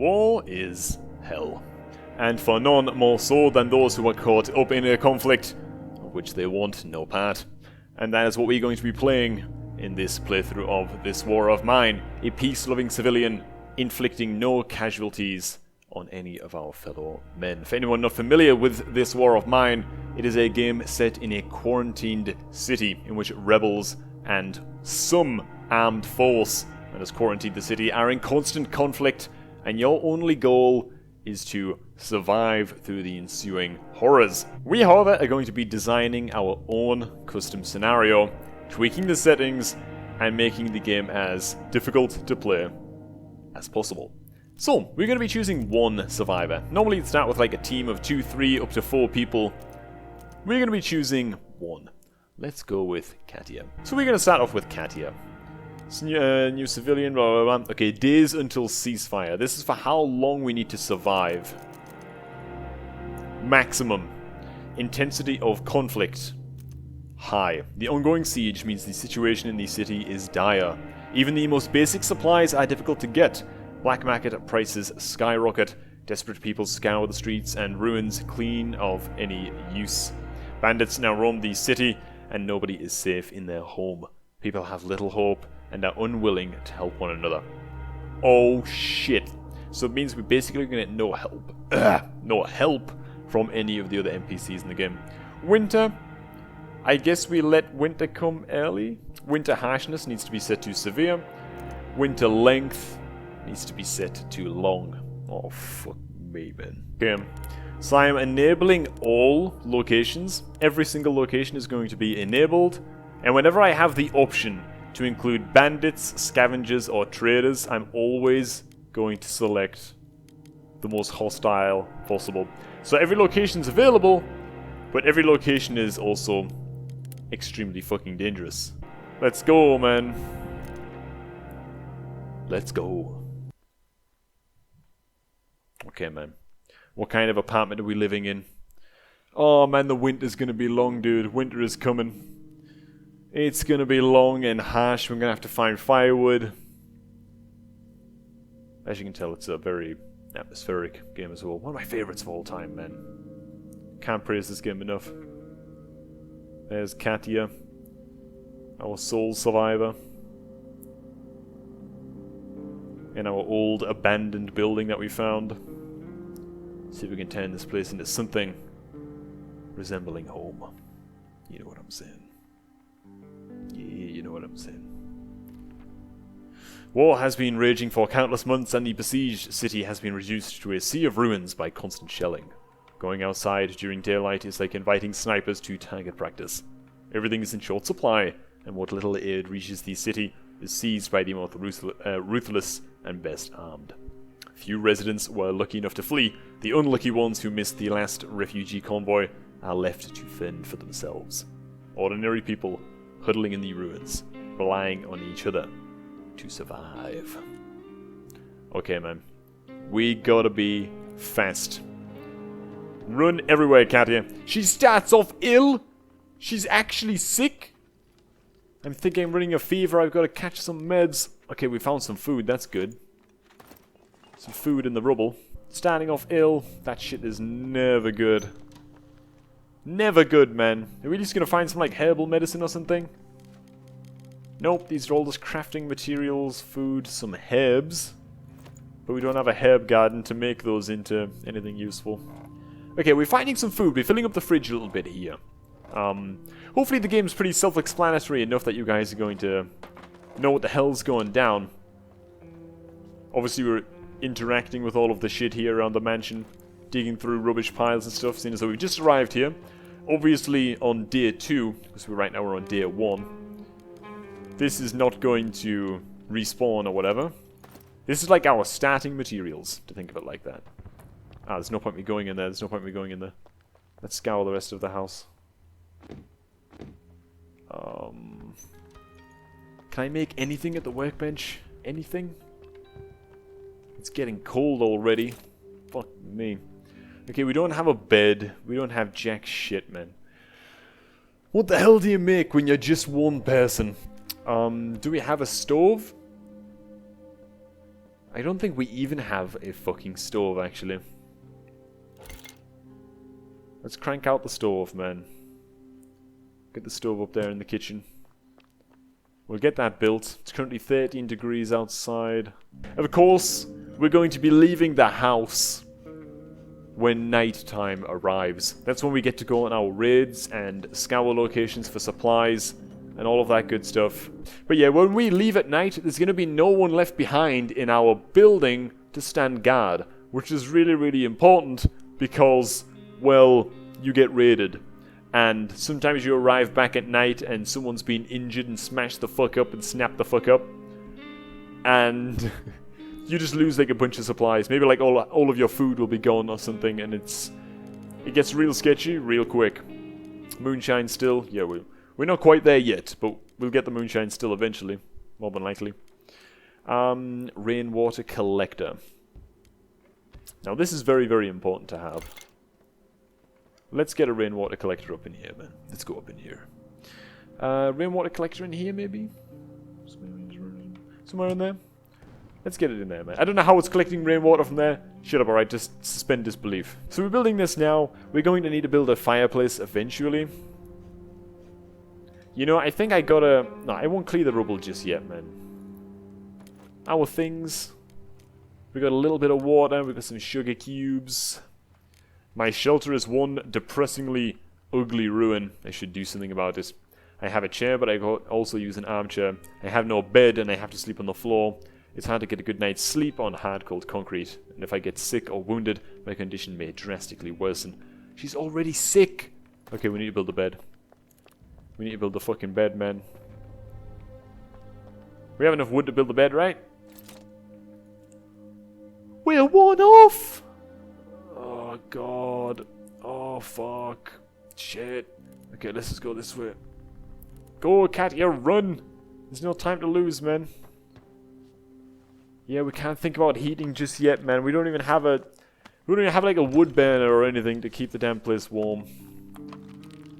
War is hell. And for none more so than those who are caught up in a conflict of which they want no part. And that is what we're going to be playing in this playthrough of this war of mine. A peace-loving civilian inflicting no casualties on any of our fellow men. For anyone not familiar with this war of mine, it is a game set in a quarantined city in which rebels and some armed force that has quarantined the city are in constant conflict, and your only goal is to survive through the ensuing horrors. We, however, are going to be designing our own custom scenario, tweaking the settings, and making the game as difficult to play as possible. So, we're going to be choosing one survivor. Normally it'd start with like a team of 2, 3, up to 4 people. We're going to be choosing one. Let's go with Katia. So we're going to start off with Katia. New civilian, blah, blah, blah. Okay, days until ceasefire. This is for how long we need to survive. Maximum. Intensity of conflict. High. The ongoing siege means the situation in the city is dire. Even the most basic supplies are difficult to get. Black market prices skyrocket. Desperate people scour the streets and ruins clean of any use. Bandits now roam the city, and nobody is safe in their home. People have little hope and are unwilling to help one another. Oh shit. So it means we're basically going to get no help. No help from any of the other NPCs in the game. Winter. I guess we let winter come early. Winter harshness needs to be set to severe. Winter length needs to be set to long. Oh, fuck me, man. Okay. So I am enabling all locations. Every single location is going to be enabled. And whenever I have the option to include bandits, scavengers, or traders, I'm always going to select the most hostile possible. So every location is available, but every location is also extremely fucking dangerous. Let's go, man. Let's go. Okay, man. What kind of apartment are we living in? Oh, man, the winter's gonna be long, dude. Winter is coming. It's gonna be long and harsh. We're gonna have to find firewood. As you can tell, it's a very atmospheric game as well. One of my favorites of all time, man. Can't praise this game enough. There's Katia, our sole survivor. In our old abandoned building that we found. See if we can turn this place into something resembling home. You know what I'm saying. Yeah, you know what I'm saying. War has been raging for countless months, and the besieged city has been reduced to a sea of ruins by constant shelling. Going outside during daylight is like inviting snipers to target practice. Everything is in short supply, and what little aid reaches the city is seized by the most ruthless and best armed. Few residents were lucky enough to flee. The unlucky ones who missed the last refugee convoy are left to fend for themselves. Ordinary people huddling in the ruins, relying on each other to survive. Okay, man. We gotta be fast. Run everywhere, Katia. She starts off ill. She's actually sick. I'm thinking I'm running a fever. I've got to catch some meds. Okay, we found some food. That's good. Some food in the rubble. Starting off ill. That shit is never good. Never good, man. Are we just gonna find some, like, herbal medicine or something? Nope, these are all just crafting materials, food, some herbs. But we don't have a herb garden to make those into anything useful. Okay, we're finding some food. We're filling up the fridge a little bit here. Hopefully the game's pretty self-explanatory enough that you guys are going to know what the hell's going down. Obviously we're interacting with all of the shit here around the mansion, digging through rubbish piles and stuff, seeing as though we've just arrived here. Obviously on day 2, because right now we're on day 1. This is not going to respawn or whatever. This is like our starting materials, to think of it like that. Ah, there's no point me going in there, there's no point me going in there. Let's scour the rest of the house. Can I make anything at the workbench? Anything? It's getting cold already. Fuck me. Okay, we don't have a bed. We don't have jack shit, man. What the hell do you make when you're just one person? Do we have a stove? I don't think we even have a fucking stove, actually. Let's crank out the stove, man. Get the stove up there in the kitchen. We'll get that built. It's currently 13 degrees outside. Of course, we're going to be leaving the house when night time arrives. That's when we get to go on our raids and scour locations for supplies and all of that good stuff. But yeah, when we leave at night, there's going to be no one left behind in our building to stand guard, which is really, really important because, well, you get raided. And sometimes you arrive back at night and someone's been injured and smashed the fuck up and snapped the fuck up. And you just lose like a bunch of supplies. Maybe like all of your food will be gone or something, and it gets real sketchy real quick. Moonshine still? Yeah, we're not quite there yet, but we'll get the moonshine still eventually. More than likely. Rainwater collector. Now this is very, very important to have. Let's get a rainwater collector up in here, man. Let's go up in here. Rainwater collector in here, maybe? Somewhere in there? Let's get it in there, man. I don't know how it's collecting rainwater from there. Shut up, alright, just suspend disbelief. So we're building this now. We're going to need to build a fireplace eventually. You know, I think I gotta... No, I won't clear the rubble just yet, man. Our things. We got a little bit of water. We got some sugar cubes. My shelter is one depressingly ugly ruin. I should do something about it. I have a chair, but I also use an armchair. I have no bed, and I have to sleep on the floor. It's hard to get a good night's sleep on hard, cold concrete. And if I get sick or wounded, my condition may drastically worsen. She's already sick! Okay, we need to build a bed. We need to build the fucking bed, man. We have enough wood to build the bed, right? We're one off! Oh, God. Oh, fuck. Shit. Okay, let's just go this way. Go, Katia, run! There's no time to lose, man. Yeah, we can't think about heating just yet, man. We don't even have a... We don't even have, like, a wood burner or anything to keep the damn place warm.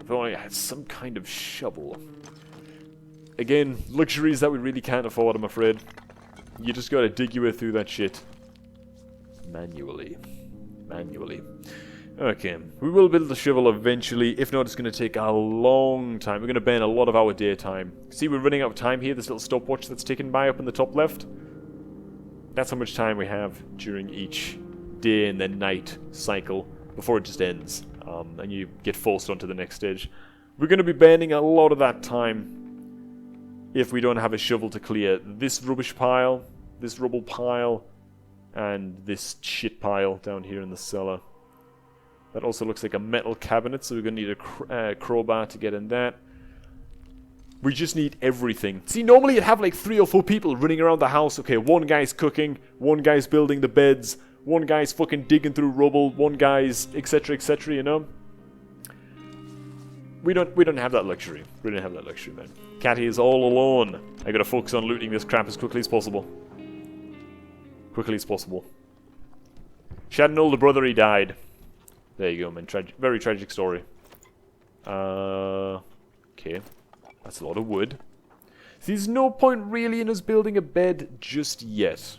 If only I had some kind of shovel. Again, luxuries that we really can't afford, I'm afraid. You just gotta dig your way through that shit. Manually. Okay, we will build the shovel eventually. If not, it's going to take a long time. We're going to burn a lot of our daytime. See, we're running out of time here. This little stopwatch that's ticking by up in the top left. That's how much time we have during each day and then night cycle before it just ends. And you get forced onto the next stage. We're going to be burning a lot of that time if we don't have a shovel to clear this rubbish pile, this rubble pile, and this shit pile down here in the cellar. That also looks like a metal cabinet, so we're going to need a crowbar to get in that. We just need everything. See, normally you'd have like 3 or 4 people running around the house. Okay, one guy's cooking, one guy's building the beds, one guy's fucking digging through rubble, one guy's etc, etc, you know? We don't have that luxury. We don't have that luxury, man. Catty is all alone. I gotta focus on looting this crap as quickly as possible. Quickly as possible. She had an older brother, he died. There you go, man. Very tragic story. Okay. That's a lot of wood. See, there's no point really in us building a bed just yet.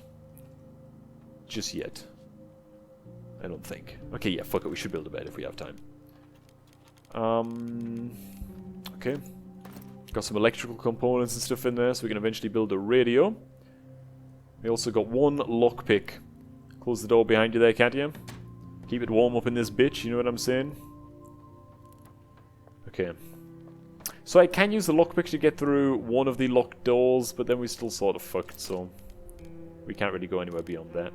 Just yet. I don't think. Okay, yeah, fuck it. We should build a bed if we have time. Okay. Got some electrical components and stuff in there, so we can eventually build a radio. We also got one lockpick. Close the door behind you there, can't you? Keep it warm up in this bitch, you know what I'm saying? Okay. So I can use the lockpick to get through one of the locked doors, but then we're still sort of fucked, so we can't really go anywhere beyond that.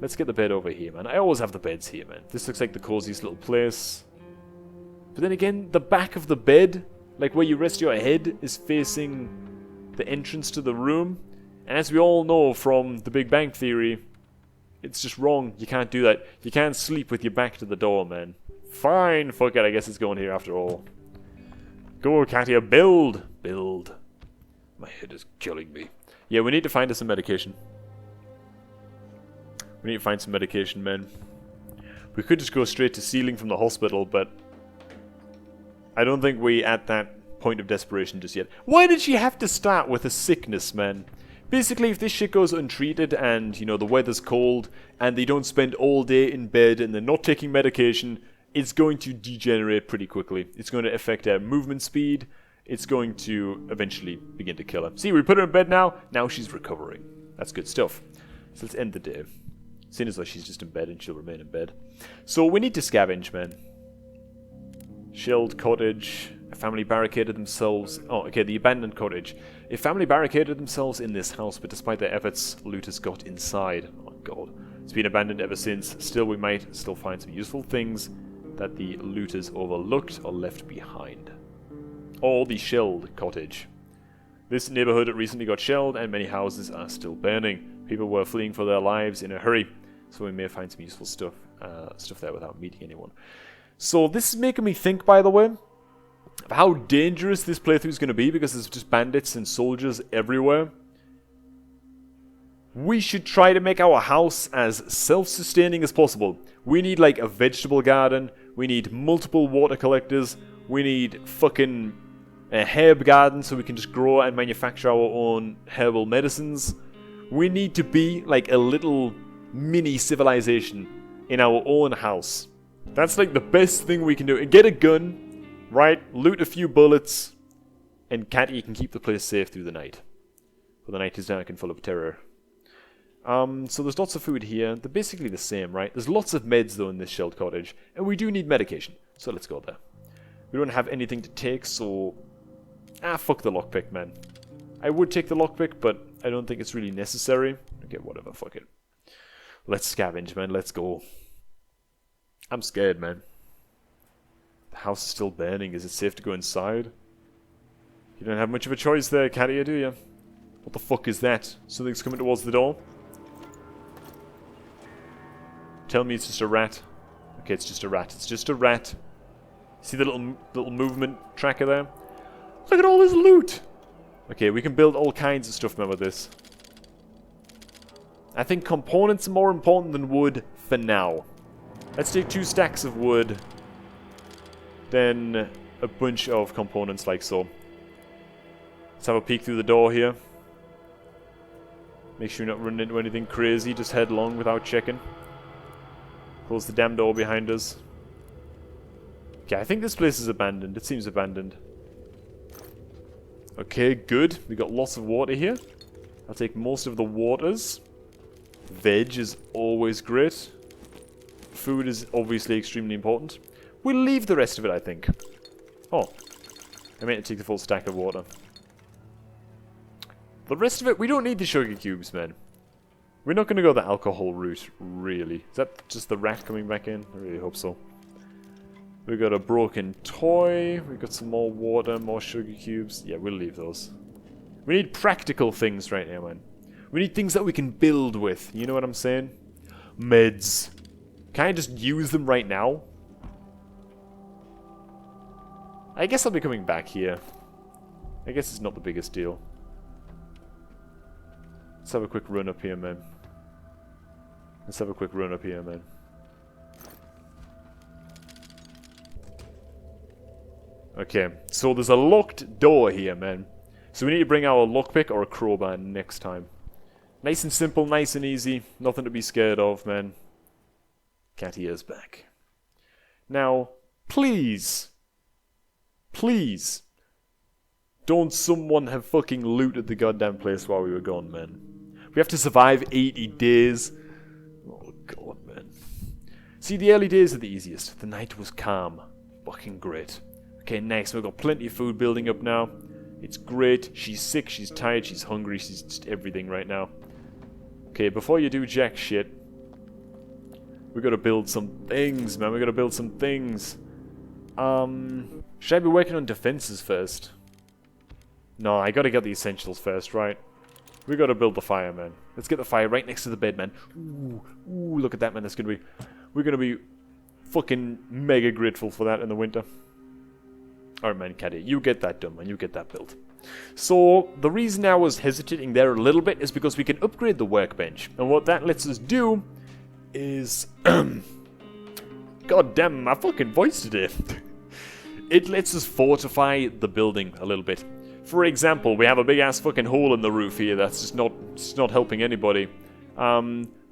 Let's get the bed over here, man. I always have the beds here, man. This looks like the coziest little place. But then again, the back of the bed, like where you rest your head, is facing the entrance to the room. And as we all know from The Big Bang Theory, it's just wrong. You can't do that. You can't sleep with your back to the door, man. Fine, fuck it, I guess it's going here after all. Go, Katia, build! Build. My head is killing me. Yeah, we need to find us some medication. We need to find some medication, man. We could just go straight to Sealing from the hospital, but I don't think we're at that point of desperation just yet. Why did she have to start with a sickness, man? Basically, if this shit goes untreated and, you know, the weather's cold and they don't spend all day in bed and they're not taking medication, it's going to degenerate pretty quickly. It's going to affect their movement speed. It's going to eventually begin to kill her. See, we put her in bed now. Now she's recovering. That's good stuff. So let's end the day. Seeing as though she's just in bed and she'll remain in bed. So we need to scavenge, man. Shelled cottage. A family barricaded themselves... Oh, okay, the abandoned cottage. A family barricaded themselves in this house, but despite their efforts, looters got inside. Oh, God. It's been abandoned ever since. Still, we might still find some useful things that the looters overlooked or left behind. Or the shelled cottage. This neighborhood recently got shelled, and many houses are still burning. People were fleeing for their lives in a hurry, so we may find some useful stuff there without meeting anyone. So this is making me think, by the way, of how dangerous this playthrough is going to be, because there's just bandits and soldiers everywhere. We should try to make our house as self-sustaining as possible. We need like a vegetable garden, we need multiple water collectors, we need fucking a herb garden so we can just grow and manufacture our own herbal medicines. We need to be like a little mini civilization in our own house. That's like the best thing we can do. Get a gun, right? Loot a few bullets, and Catty can keep the place safe through the night. For the night is dark and full of terror. So there's lots of food here. They're basically the same, right? There's lots of meds though in this shelled cottage, and we do need medication. So let's go there. We don't have anything to take, so... fuck the lockpick, man. I would take the lockpick, but I don't think it's really necessary. Okay, whatever, fuck it. Let's scavenge, man, let's go. I'm scared, man. The house is still burning. Is it safe to go inside? You don't have much of a choice there, Cadia, do you? What the fuck is that? Something's coming towards the door? Tell me it's just a rat. Okay, it's just a rat. It's just a rat. See the little movement tracker there? Look at all this loot! Okay, we can build all kinds of stuff now with this. I think components are more important than wood for now. Let's take 2 stacks of wood. Then a bunch of components like so. Let's have a peek through the door here. Make sure you're not running into anything crazy. Just head along without checking. Close the damn door behind us. Okay, I think this place is abandoned. It seems abandoned. Okay, good. We got lots of water here. I'll take most of the waters. Veg is always great. Food is obviously extremely important. We'll leave the rest of it, I think. Oh. I meant to take the full stack of water. The rest of it, we don't need the sugar cubes, man. We're not going to go the alcohol route, really. Is that just the rat coming back in? I really hope so. We got a broken toy. We got some more water, more sugar cubes. Yeah, we'll leave those. We need practical things right now, man. We need things that we can build with. You know what I'm saying? Meds. Can I just use them right now? I guess I'll be coming back here. I guess it's not the biggest deal. Let's have a quick run up here, man. Let's have a quick run up here, man. Okay, so there's a locked door here, man. So we need to bring our lockpick or a crowbar next time. Nice and simple, nice and easy. Nothing to be scared of, man. Catty is back. Now, please, please, don't someone have fucking looted the goddamn place while we were gone, man. We have to survive 80 days. Oh, God, man. See, the early days are the easiest. The night was calm. Fucking great. Okay, next, we've got plenty of food building up now. It's great. She's sick, she's tired, she's hungry, she's just everything right now. Okay, before you do jack shit, we gotta build some things, man. We gotta build some things. Should I be working on defenses first? No, I gotta get the essentials first, right? We gotta build the fire, man. Let's get the fire right next to the bed, man. Ooh, look at that, man. That's gonna be... We're gonna be fucking mega grateful for that in the winter. Alright, man, Caddy, you get that done, man. You get that built. So, the reason I was hesitating there a little bit is because we can upgrade the workbench. And what that lets us do is... God damn, my fucking voice today. It lets us fortify the building a little bit. For example, we have a big ass fucking hole in the roof here that's just not helping anybody. We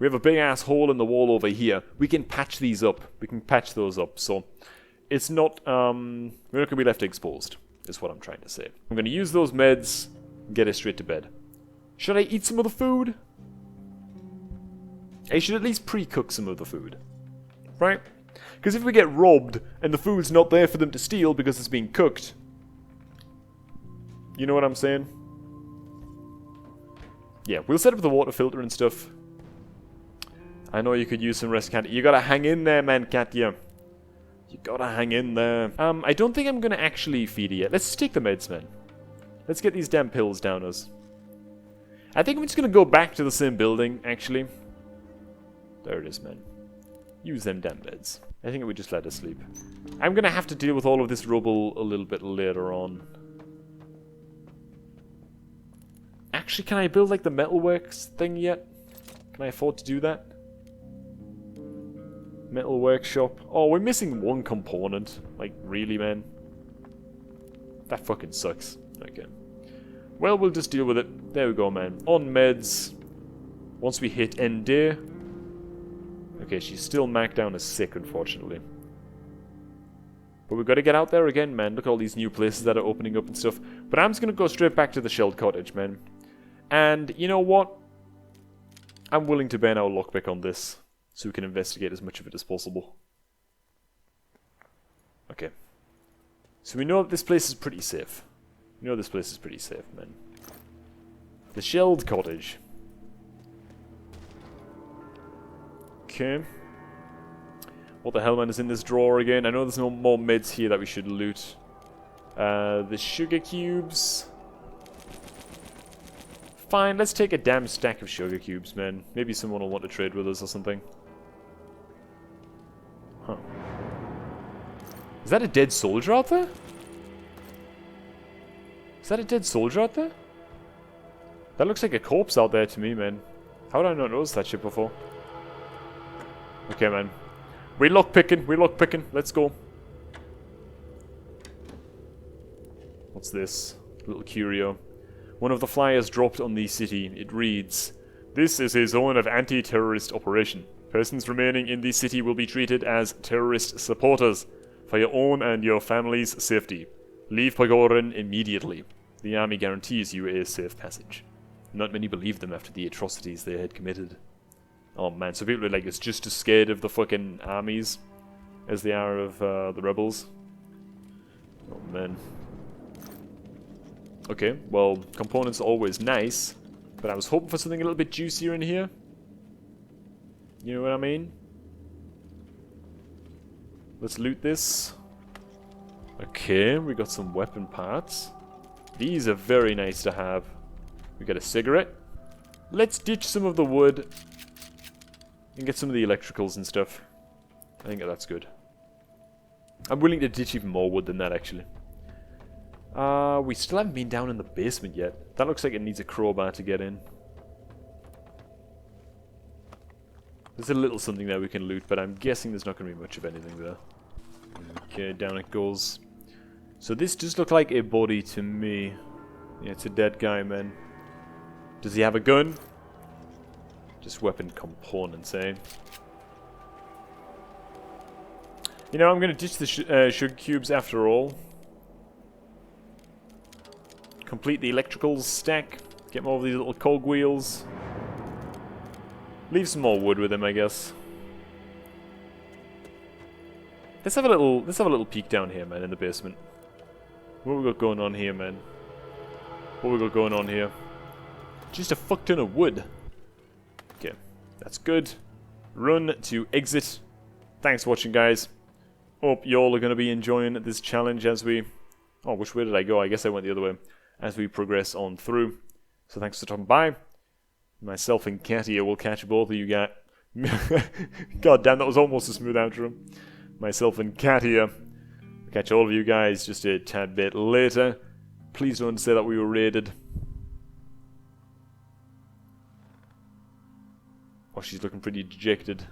have a big ass hole in the wall over here. We can patch these up. We can patch those up. So it's not we're not gonna be left exposed, is what I'm trying to say. I'm gonna use those meds and get us straight to bed. Should I eat some of the food? I should at least pre-cook some of the food. Right? Because if we get robbed and the food's not there for them to steal because it's being cooked, you know what I'm saying? Yeah, we'll set up the water filter and stuff. I know you could use some rest, Katya. You gotta hang in there, man, Katya. You gotta hang in there. I don't think I'm gonna actually feed it yet. Let's just take the meds, man. Let's get these damn pills down us. I think I'm just gonna go back to the same building, actually. There it is, man. Use them damn meds. I think it would just let us sleep. I'm gonna have to deal with all of this rubble a little bit later on. Actually, can I build, like, the metalworks thing yet? Can I afford to do that? Metal workshop. Oh, we're missing one component. Like, really, man? That fucking sucks. Okay. Well, we'll just deal with it. There we go, man. On meds. Once we hit end day. Okay, she's still marked down as sick, unfortunately. But we've got to get out there again, man. Look at all these new places that are opening up and stuff. But I'm just going to go straight back to the shelled cottage, man. And, you know what? I'm willing to burn our lockpick on this, so we can investigate as much of it as possible. Okay. So we know that this place is pretty safe. We know this place is pretty safe, man. The shelled cottage. Okay. What the hell, man, is in this drawer again? I know there's no more meds here that we should loot. The sugar cubes. Fine, let's take a damn stack of sugar cubes, man. Maybe someone will want to trade with us or something. Huh. Is that a dead soldier out there? Is that a dead soldier out there? That looks like a corpse out there to me, man. How did I not notice that shit before? Okay, man. We're lockpicking, let's go. What's this? Little curio. One of the flyers dropped on the city. It reads, "This is a zone of anti-terrorist operation. Persons remaining in the city will be treated as terrorist supporters for your own and your family's safety. Leave Pagoran immediately. The army guarantees you a safe passage." Not many believed them after the atrocities they had committed. Oh man, so people are like, it's just as scared of the fucking armies as they are of the rebels. Oh man. Okay, well, components are always nice, but I was hoping for something a little bit juicier in here. You know what I mean? Let's loot this. Okay, we got some weapon parts. These are very nice to have. We got a cigarette. Let's ditch some of the wood and get some of the electricals and stuff. I think that's good. I'm willing to ditch even more wood than that, actually. We still haven't been down in the basement yet. That looks like it needs a crowbar to get in. There's a little something there we can loot, but I'm guessing there's not going to be much of anything there. Okay, down it goes. So this does look like a body to me. Yeah, it's a dead guy, man. Does he have a gun? Just weapon components, eh? You know, I'm going to ditch the sugar cubes after all. Complete the electricals stack. Get more of these little cogwheels. Leave some more wood with him, I guess. Let's have a little peek down here, man, in the basement. What we got going on here, man? What we got going on here? Just a fuck ton of wood. Okay, that's good. Run to exit. Thanks for watching, guys. Hope y'all are going to be enjoying this challenge as we... Oh, which way did I go? I guess I went the other way. As we progress on through. So thanks for stopping by. Myself and Katia will catch both of you guys. God damn, that was almost a smooth outro. Myself and Katia will catch all of you guys just a tad bit later. Please don't say that we were raided. Oh, she's looking pretty dejected.